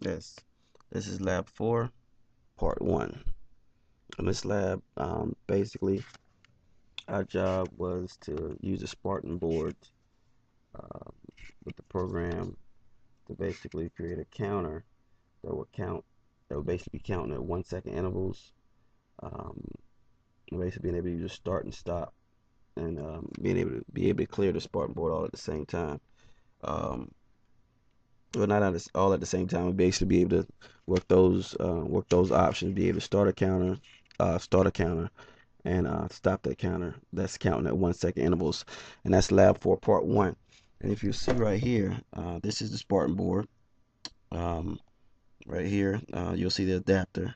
Yes, this is Lab 4, Part 1. In this lab, basically, our job was to use a Spartan board um, with the program to basically create a counter that would basically be counting at 1 second intervals, um, basically being able to use a start and stop, and being able to clear the Spartan board all at the same time. Um, well, not all at the same time. We basically be able to work those options, be able to start a counter, and stop that counter. That's counting at 1 second intervals, and that's Lab 4 Part 1. And if you see right here, this is the Spartan board. Um, right here, you'll see the adapter.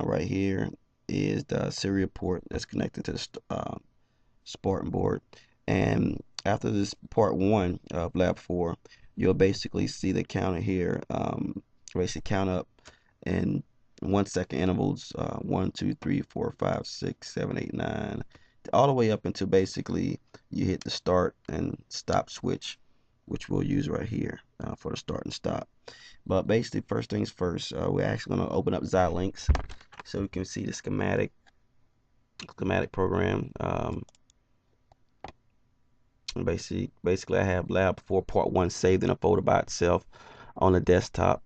Right here is the serial port that's connected to the Spartan board. And after this Part 1 of Lab 4, you'll basically see the counter here. Basically count up in 1 second intervals, 1, 2, 3, 4, 5, 6, 7, 8, 9, all the way up until basically you hit the start and stop switch, which we'll use right here for the start and stop. But basically, first things first, we're actually going to open up XILINX so we can see the schematic program. Basically, I have Lab 4 Part 1 saved in a folder by itself on the desktop,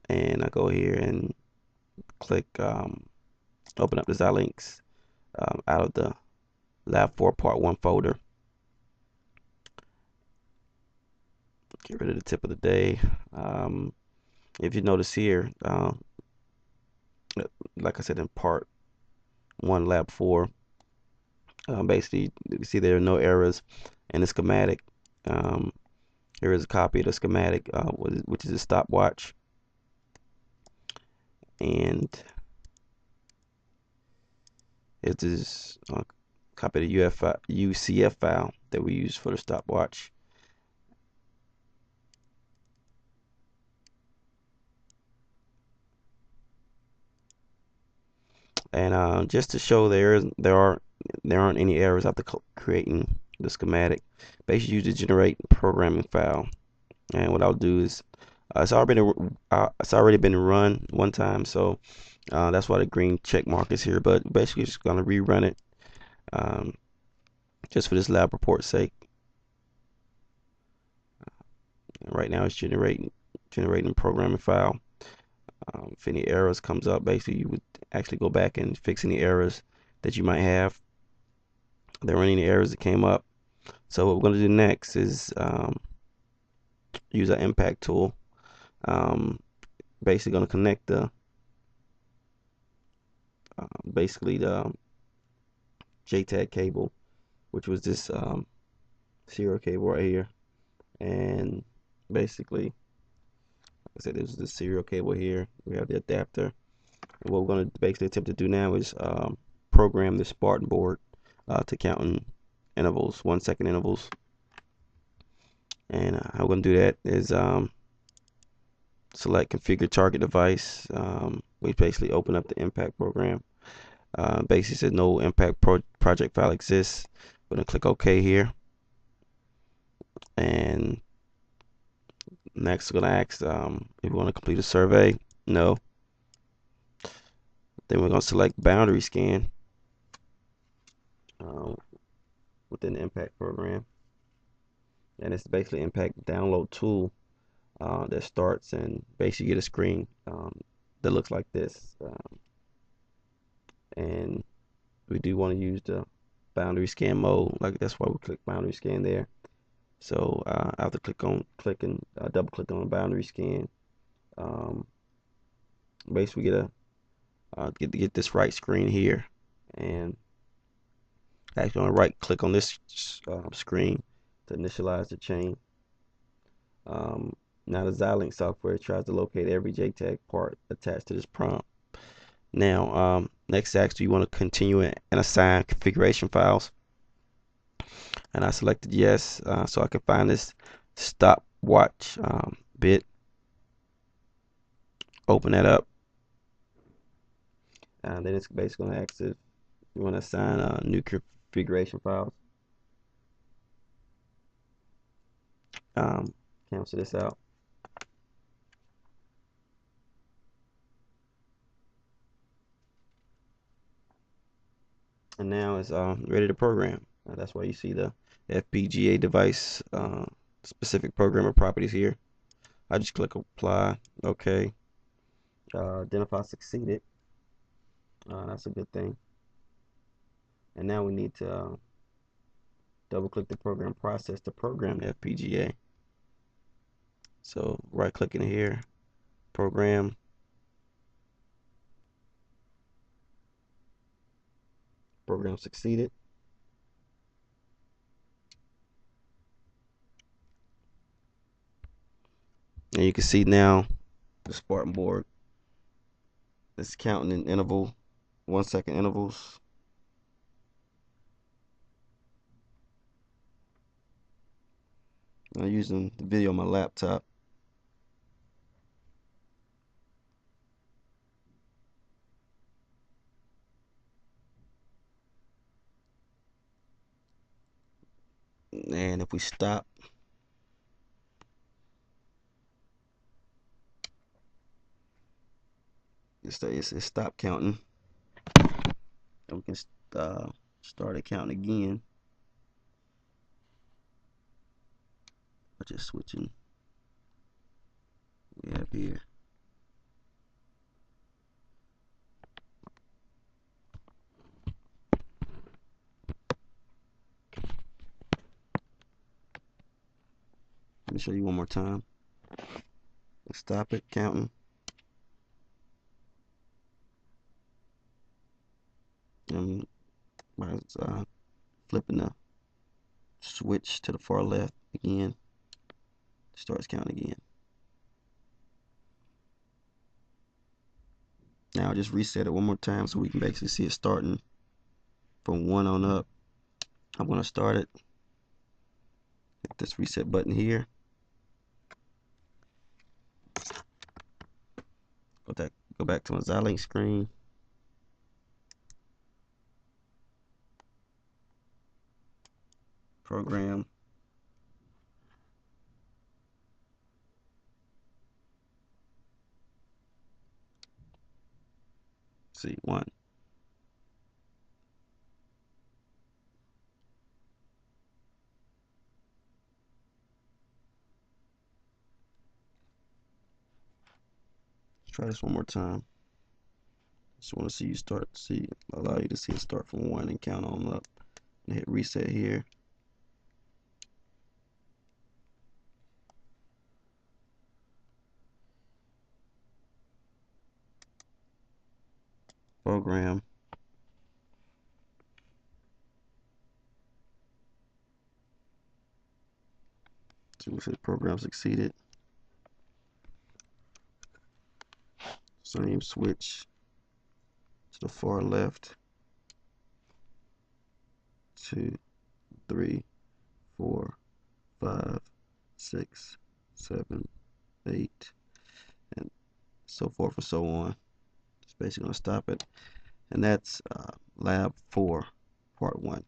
and I go here and click open up the XILINX out of the Lab 4 Part 1 folder. Get rid of the tip of the day. If you notice here, like I said in Part 1 Lab 4, basically you see there are no errors in the schematic. Here is a copy of the schematic, which is a stopwatch, and it is a copy of the UCF file that we use for the stopwatch. And just to show there aren't any errors after creating the schematic, basically use the generate programming file. And what I'll do is it's already been run one time, so that's why the green check mark is here. But basically, just gonna rerun it just for this lab report's sake. Right now, it's generating programming file. If any errors comes up, basically you would actually go back and fix any errors that you might have. There weren't any errors that came up. So what we're going to do next is use our impact tool. Basically going to connect the basically the JTAG cable, which was this serial cable right here, and basically, like I said, this is the serial cable here. We have the adapter, and what we're going to basically attempt to do now is program the Spartan board to count in intervals, 1 second intervals. And how we're going to do that is select configure target device. We basically open up the impact program. Basically says no impact project file exists. We're going to click OK here. And next we're going to ask if we want to complete a survey. No. Then we're going to select boundary scan within the impact program. And it's basically impact download tool that starts and basically get a screen that looks like this. And we do want to use the boundary scan mode. Like that's why we click boundary scan there. So after double click on the boundary scan, basically get this right screen here, and actually on the right click on this screen to initialize the chain. Now the XILINX software tries to locate every JTAG part attached to this prompt. Now, next asks, do you want to continue and assign configuration files? And I selected yes, so I can find this stopwatch bit. Open that up, and then it's basically going to ask if you want to assign new configuration files. Cancel this out. and now it's ready to program. That's why you see the FPGA device specific programmer properties here. I just click apply. Okay. Identify succeeded. That's a good thing. And now we need to double click the program process to program the FPGA. So right click in here, program. Program succeeded. And you can see now the Spartan board is counting in interval, 1 second intervals. I'm using the video on my laptop. And if we stop, it stopped counting. And we can start it counting again. Just switching. We have here. Let me show you one more time. Let's stop it counting. And by flipping the switch to the far left again, starts counting again. Now I'll just reset it one more time so we can basically see it starting from 1 on up. I'm going to start it. Hit this reset button here. Go back to my XILINX screen. Program. See, 1. Let's try this one more time. Just want to see you allow you to see it start from 1 and count on up. And hit reset here. Program. So we said program succeeded. Same switch to the far left. 2, 3, 4, 5, 6, 7, 8, and so forth and so on. It's basically going to stop it. And that's Lab 4, Part 1.